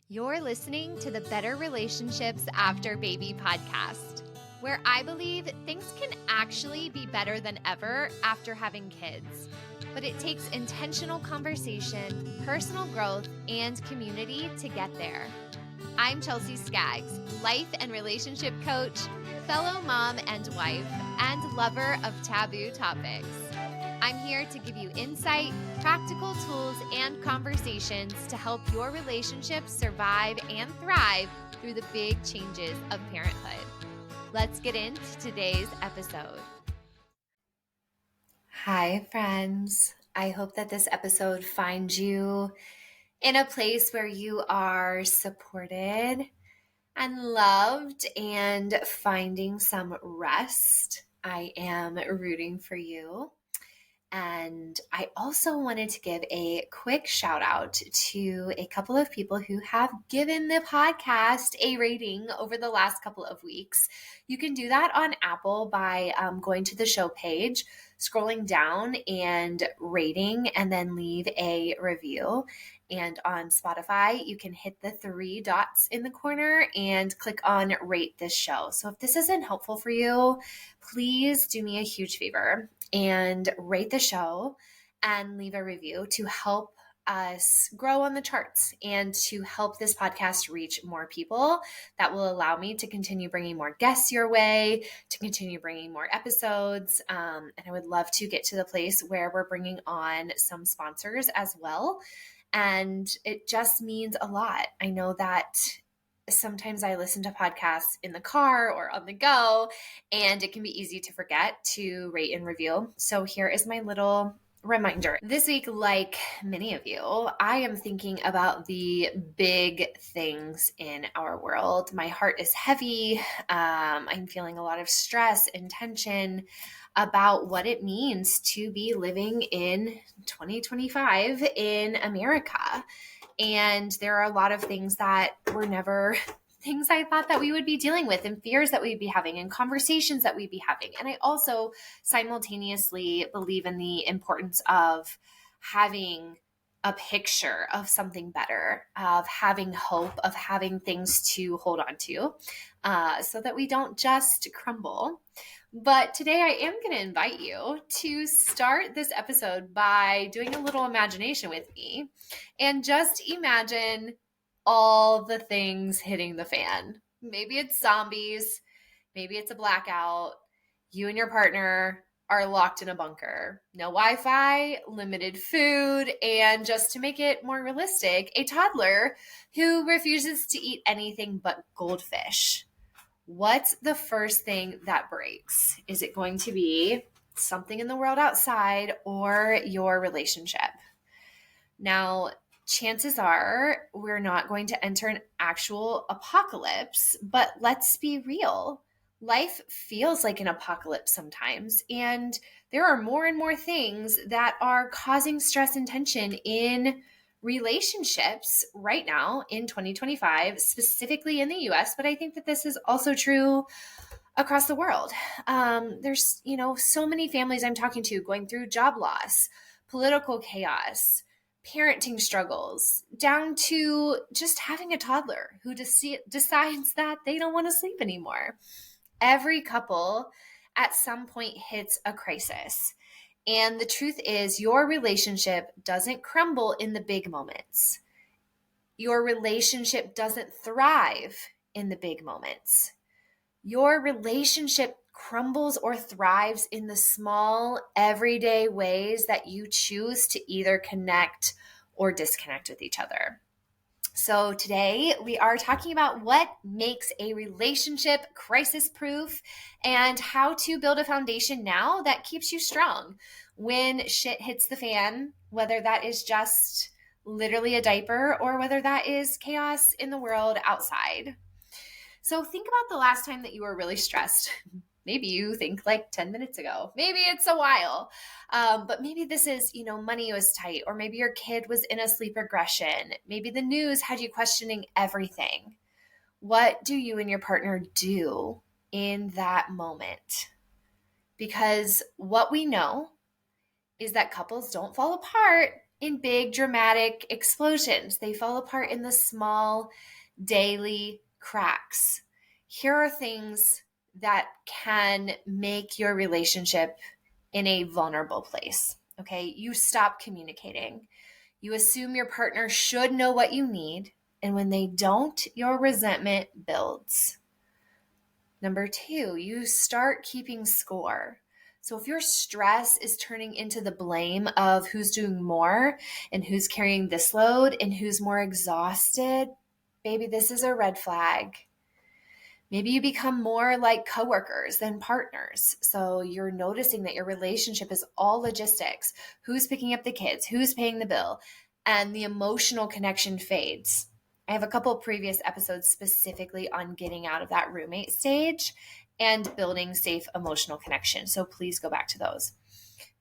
You're listening to the Better Relationships After Baby podcast, where I believe things can actually be better than ever after having kids. But it takes intentional conversation, personal growth, and community to get there. I'm Chelsea Skaggs, life and relationship coach, fellow mom and wife, and lover of taboo topics. I'm here to give you insight, practical tools, and conversations to help your relationships survive and thrive through the big changes of parenthood. Let's get into today's episode. Hi, friends. I hope that this episode finds you in a place where you are supported and loved and finding some rest. I am rooting for you. And I also wanted to give a quick shout out to a couple of people who have given the podcast a rating over the last couple of weeks. You can do that on Apple by going to the show page, scrolling down and rating, and then leave a review. And on Spotify, you can hit the 3 dots in the corner and click on rate this show. So if this isn't helpful for you, please do me a huge favor and rate the show and leave a review to help us grow on the charts and to help this podcast reach more people. That will allow me to continue bringing more guests your way, to continue bringing more episodes. And I would love to get to the place where we're bringing on some sponsors as well. And it just means a lot. I know that sometimes I listen to podcasts in the car or on the go, and it can be easy to forget to rate and review. So here is my little reminder. This week, like many of you, I am thinking about the big things in our world. My heart is heavy. I'm feeling a lot of stress and tension about what it means to be living in 2025 in America. And there are a lot of things that were never things I thought that we would be dealing with, and fears that we'd be having, and conversations that we'd be having. And I also simultaneously believe in the importance of having a picture of something better, of having hope, of having things to hold on to, so that we don't just crumble. But today I am going to invite you to start this episode by doing a little imagination with me and just imagine all the things hitting the fan. Maybe it's zombies, maybe it's a blackout, you and your partner are locked in a bunker, no Wi-Fi, limited food, and just to make it more realistic, a toddler who refuses to eat anything but goldfish. What's the first thing that breaks? Is it going to be something in the world outside or your relationship? Now, chances are we're not going to enter an actual apocalypse, but let's be real. Life feels like an apocalypse sometimes, and there are more and more things that are causing stress and tension in relationships right now in 2025, specifically in the US, but I think that this is also true across the world. There's, so many families I'm talking to going through job loss, political chaos, parenting struggles, down to just having a toddler who decides that they don't want to sleep anymore. Every couple at some point hits a crisis. And the truth is, your relationship doesn't crumble in the big moments. Your relationship doesn't thrive in the big moments. Your relationship crumbles or thrives in the small, everyday ways that you choose to either connect or disconnect with each other. So today we are talking about what makes a relationship crisis-proof and how to build a foundation now that keeps you strong when shit hits the fan, whether that is just literally a diaper or whether that is chaos in the world outside. So think about the last time that you were really stressed. Maybe you think like 10 minutes ago. Maybe it's a while. But maybe this is, money was tight, or maybe your kid was in a sleep regression. Maybe the news had you questioning everything. What do you and your partner do in that moment? Because what we know is that couples don't fall apart in big dramatic explosions. They fall apart in the small daily cracks. Here are things that can make your relationship in a vulnerable place. Okay, you stop communicating. You assume your partner should know what you need, and when they don't, your resentment builds. Number two, you start keeping score. So if your stress is turning into the blame of who's doing more and who's carrying this load and who's more exhausted, baby, this is a red flag. Maybe you become more like coworkers than partners. So you're noticing that your relationship is all logistics. Who's picking up the kids? Who's paying the bill? And the emotional connection fades. I have a couple of previous episodes specifically on getting out of that roommate stage and building safe emotional connection. So please go back to those.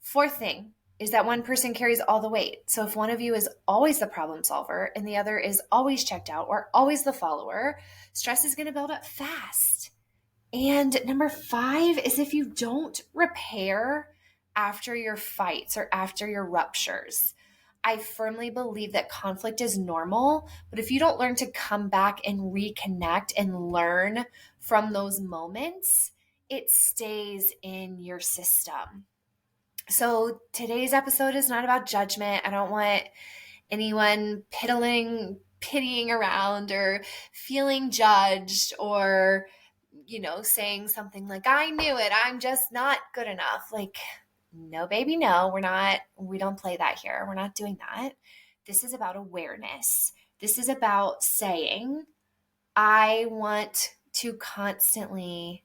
Fourth thing is that one person carries all the weight. So if one of you is always the problem solver and the other is always checked out or always the follower, stress is going to build up fast. And number five is if you don't repair after your fights or after your ruptures. I firmly believe that conflict is normal, but if you don't learn to come back and reconnect and learn from those moments, it stays in your system. So today's episode is not about judgment. I don't want anyone pitying around or feeling judged or, saying something like, I knew it, I'm just not good enough. Like, no, baby, no, we don't play that here. We're not doing that. This is about awareness. This is about saying, I want to constantly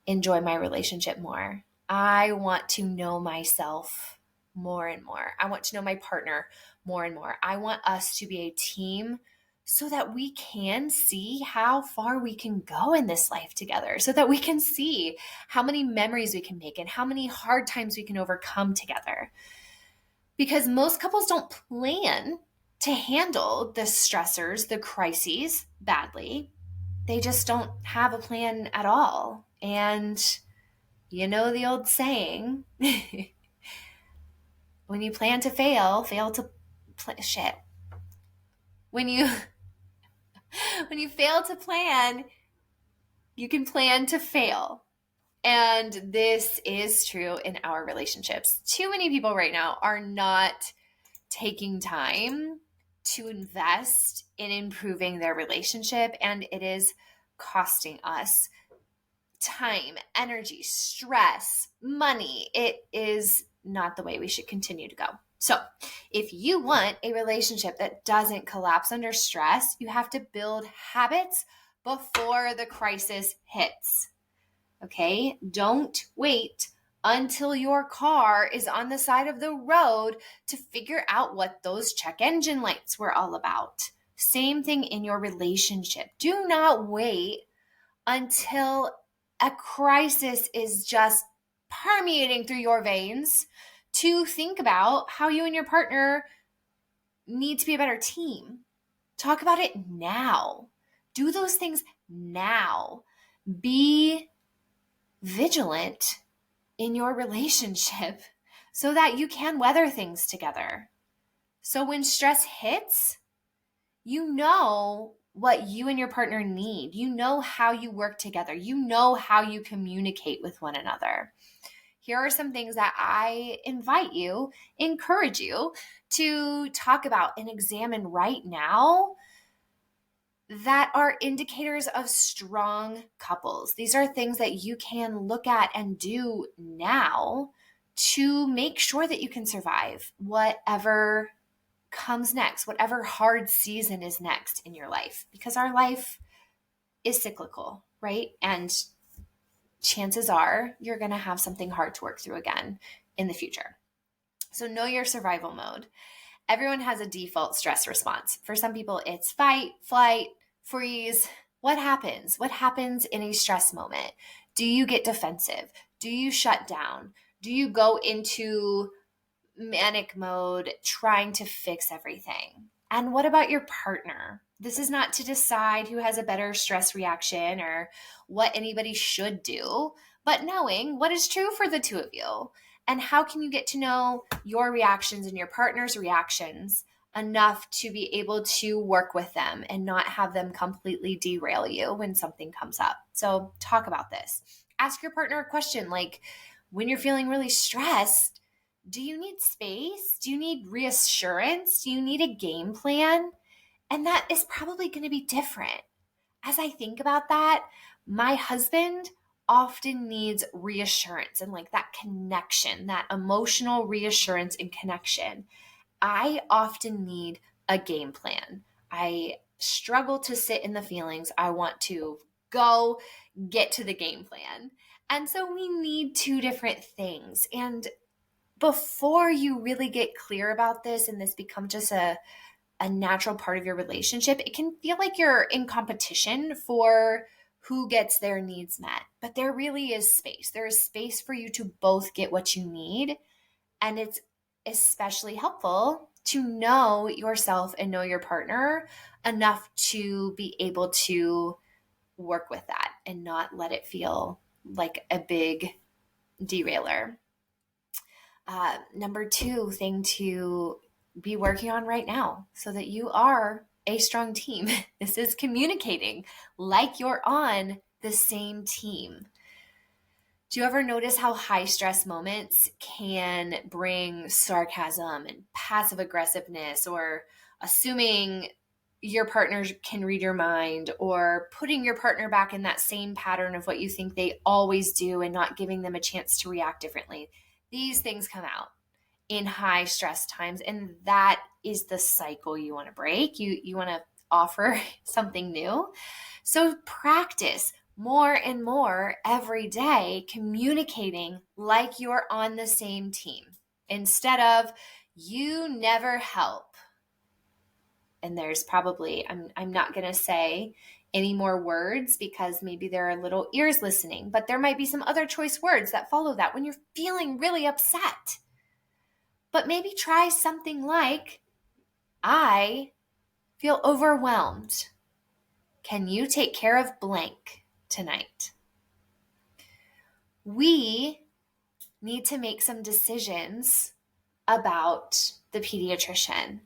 enjoy my relationship more. I want to know myself more and more. I want to know my partner more and more. I want us to be a team so that we can see how far we can go in this life together, so that we can see how many memories we can make and how many hard times we can overcome together. Because most couples don't plan to handle the stressors, the crises badly. They just don't have a plan at all. And you know the old saying, when you plan to fail to shit. When you fail to plan, you can plan to fail. And this is true in our relationships. Too many people right now are not taking time to invest in improving their relationship, and it is costing us time, energy, stress, money. It is not the way we should continue to go. So if you want a relationship that doesn't collapse under stress, you have to build habits before the crisis hits. Okay? Don't wait until your car is on the side of the road to figure out what those check engine lights were all about. Same thing in your relationship. Do not wait until a crisis is just permeating through your veins to think about how you and your partner need to be a better team. Talk about it now. Do those things now. Be vigilant in your relationship so that you can weather things together. So when stress hits, you know what you and your partner need. You know how you work together. You know how you communicate with one another. Here are some things that I encourage you to talk about and examine right now that are indicators of strong couples. These are things that you can look at and do now to make sure that you can survive whatever comes next, whatever hard season is next in your life, because our life is cyclical, right? And chances are you're going to have something hard to work through again in the future. So know your survival mode. Everyone has a default stress response. For some people, it's fight, flight, freeze. What happens? What happens in a stress moment? Do you get defensive? Do you shut down? Do you go into manic mode trying to fix everything? And what about your partner? This is not to decide who has a better stress reaction or what anybody should do, but knowing what is true for the two of you. And how can you get to know your reactions and your partner's reactions enough to be able to work with them and not have them completely derail you when something comes up? So talk about this. Ask your partner a question like, when you're feeling really stressed, do you need space? Do you need reassurance? Do you need a game plan? And that is probably going to be different. As I think about that, my husband often needs reassurance and like that connection, that emotional reassurance and connection. I often need a game plan. I struggle to sit in the feelings. I want to go get to the game plan. And so we need two different things. And before you really get clear about this and this becomes just a natural part of your relationship, it can feel like you're in competition for who gets their needs met. But there really is space. There is space for you to both get what you need. And it's especially helpful to know yourself and know your partner enough to be able to work with that and not let it feel like a big derailer. Number two thing to be working on right now so that you are a strong team. This is communicating like you're on the same team. Do you ever notice how high stress moments can bring sarcasm and passive aggressiveness, or assuming your partner can read your mind, or putting your partner back in that same pattern of what you think they always do and not giving them a chance to react differently? These things come out in high stress times, and that is the cycle you want to break. You want to offer something new. So practice more and more every day communicating like you're on the same team instead of you never help. And there's probably, I'm not going to say any more words because maybe there are little ears listening, but there might be some other choice words that follow that when you're feeling really upset. But maybe try something like, I feel overwhelmed. Can you take care of blank tonight? We need to make some decisions about the pediatrician.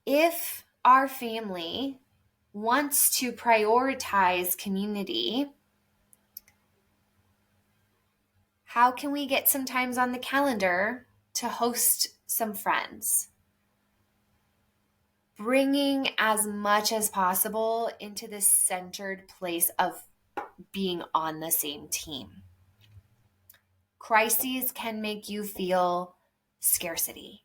If our family wants to prioritize community, how can we get some times on the calendar to host some friends? Bringing as much as possible into this centered place of being on the same team. Crises can make you feel scarcity.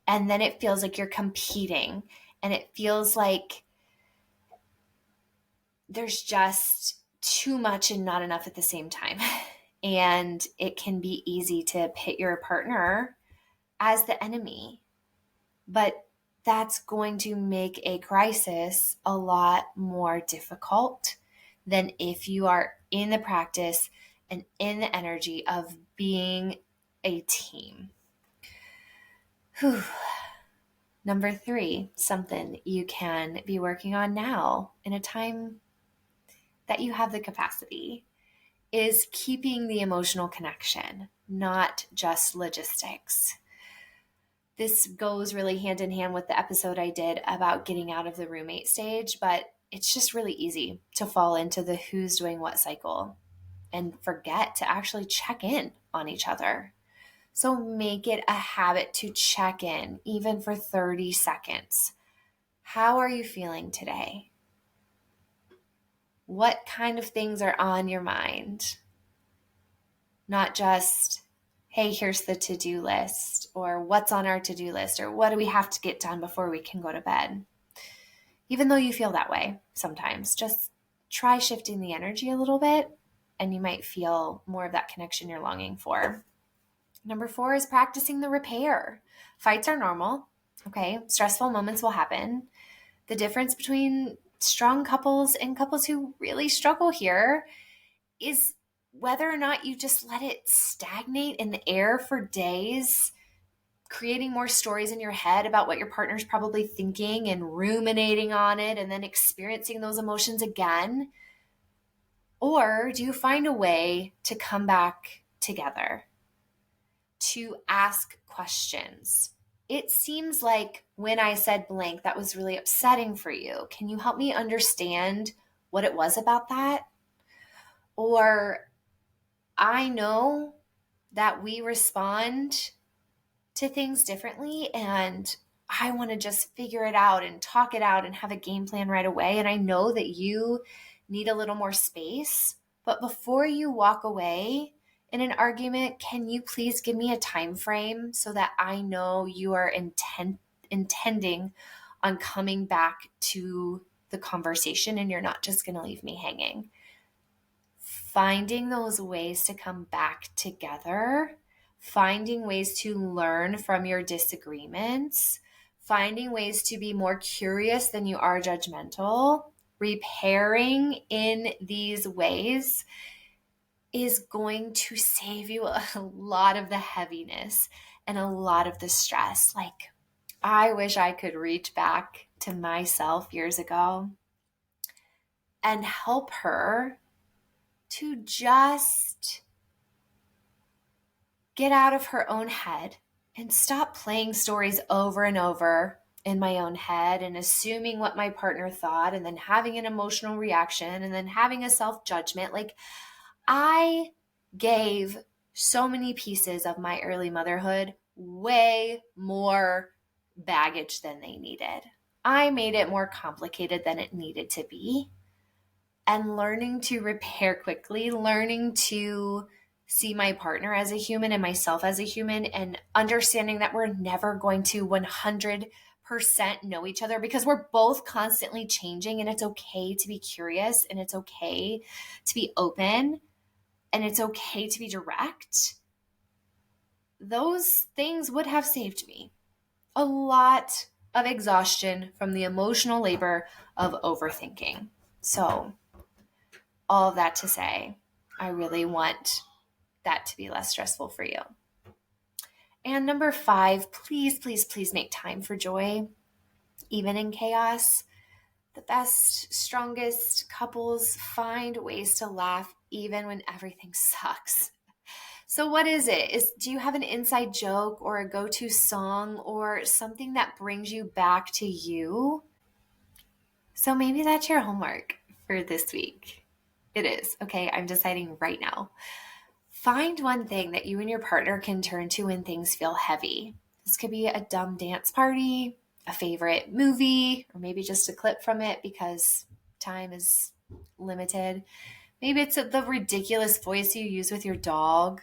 And then it feels like you're competing. And it feels like there's just too much and not enough at the same time. And it can be easy to pit your partner as the enemy. But that's going to make a crisis a lot more difficult than if you are in the practice and in the energy of being a team. Whew. Number three, something you can be working on now in a time that you have the capacity, is keeping the emotional connection, not just logistics. This goes really hand in hand with the episode I did about getting out of the roommate stage, but it's just really easy to fall into the who's doing what cycle and forget to actually check in on each other. So make it a habit to check in, even for 30 seconds. How are you feeling today? What kind of things are on your mind? Not just, hey, here's the to-do list, or what's on our to-do list, or what do we have to get done before we can go to bed? Even though you feel that way sometimes, just try shifting the energy a little bit, and you might feel more of that connection you're longing for. Number 4 is practicing the repair. Fights are normal, okay? Stressful moments will happen. The difference between strong couples and couples who really struggle here is whether or not you just let it stagnate in the air for days, creating more stories in your head about what your partner's probably thinking and ruminating on it and then experiencing those emotions again. Or do you find a way to come back together, to ask questions? It seems like when I said blank, that was really upsetting for you. Can you help me understand what it was about that? Or I know that we respond to things differently, and I want to just figure it out and talk it out and have a game plan right away. And I know that you need a little more space, but before you walk away in an argument, can you please give me a time frame so that I know you are intending on coming back to the conversation and you're not just going to leave me hanging? Finding those ways to come back together, finding ways to learn from your disagreements, finding ways to be more curious than you are judgmental, repairing in these ways is going to save you a lot of the heaviness and a lot of the stress. Like, I wish I could reach back to myself years ago and help her to just get out of her own head and stop playing stories over and over in my own head and assuming what my partner thought and then having an emotional reaction and then having a self-judgment. Like, I gave so many pieces of my early motherhood way more baggage than they needed. I made it more complicated than it needed to be. And learning to repair quickly, learning to see my partner as a human and myself as a human, and understanding that we're never going to 100% know each other because we're both constantly changing, and it's okay to be curious, and it's okay to be open, and it's okay to be direct. Those things would have saved me a lot of exhaustion from the emotional labor of overthinking. So, all of that to say, I really want that to be less stressful for you. And number 5, please, please, please make time for joy, even in chaos. The best, strongest couples find ways to laugh even when everything sucks. So what is it? Do you have an inside joke or a go-to song or something that brings you back to you? So maybe that's your homework for this week. It is. Okay, I'm deciding right now. Find one thing that you and your partner can turn to when things feel heavy. This could be a dumb dance party, a favorite movie, or maybe just a clip from it because time is limited. Maybe it's the ridiculous voice you use with your dog,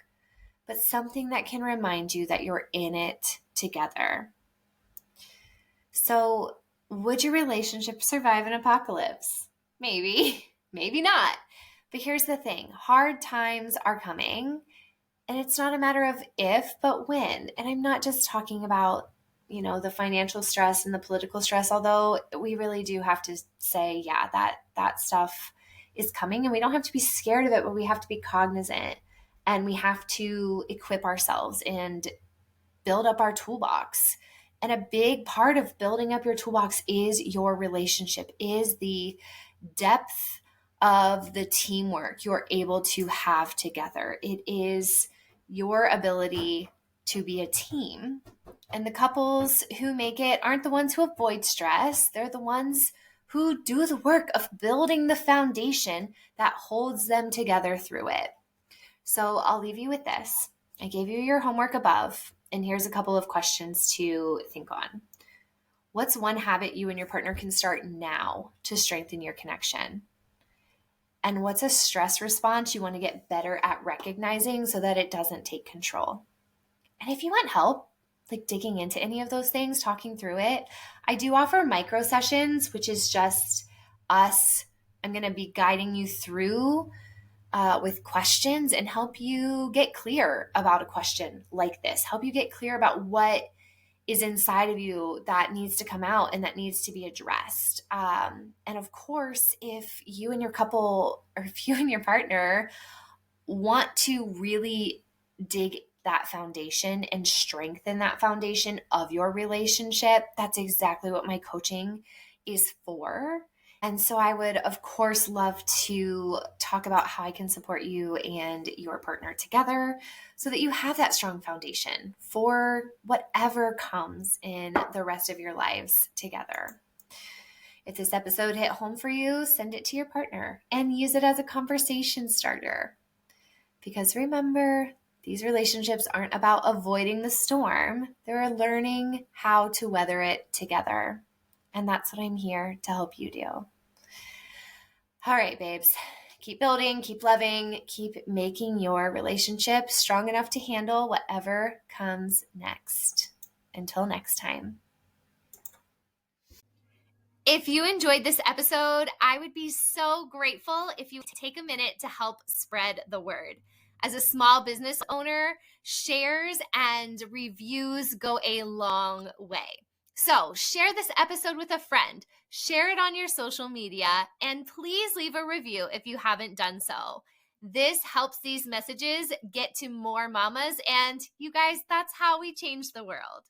but something that can remind you that you're in it together. So, would your relationship survive an apocalypse? Maybe, maybe not. But here's the thing, hard times are coming, and it's not a matter of if, but when. And I'm not just talking about, the financial stress and the political stress, although we really do have to say, yeah, that stuff is coming, and we don't have to be scared of it, but we have to be cognizant, and we have to equip ourselves and build up our toolbox. And a big part of building up your toolbox is your relationship, is the depth of the teamwork you're able to have together. It is your ability to be a team. And the couples who make it aren't the ones who avoid stress. They're the ones who do the work of building the foundation that holds them together through it. So I'll leave you with this. I gave you your homework above, and here's a couple of questions to think on. What's one habit you and your partner can start now to strengthen your connection? And what's a stress response you want to get better at recognizing so that it doesn't take control? And if you want help, like digging into any of those things, talking through it, I do offer micro sessions, which is just us. I'm going to be guiding you through with questions and help you get clear about a question like this, help you get clear about what is inside of you that needs to come out and that needs to be addressed. And of course, if you and your couple, or if you and your partner want to really dig that foundation and strengthen that foundation of your relationship, that's exactly what my coaching is for. And so I would, of course, love to talk about how I can support you and your partner together so that you have that strong foundation for whatever comes in the rest of your lives together. If this episode hit home for you, send it to your partner and use it as a conversation starter. Because remember, these relationships aren't about avoiding the storm. They're learning how to weather it together. And that's what I'm here to help you do. All right, babes, keep building, keep loving, keep making your relationship strong enough to handle whatever comes next. Until next time. If you enjoyed this episode, I would be so grateful if you take a minute to help spread the word. As a small business owner, shares and reviews go a long way. So share this episode with a friend, share it on your social media, and please leave a review if you haven't done so. This helps these messages get to more mamas, and you guys, that's how we change the world.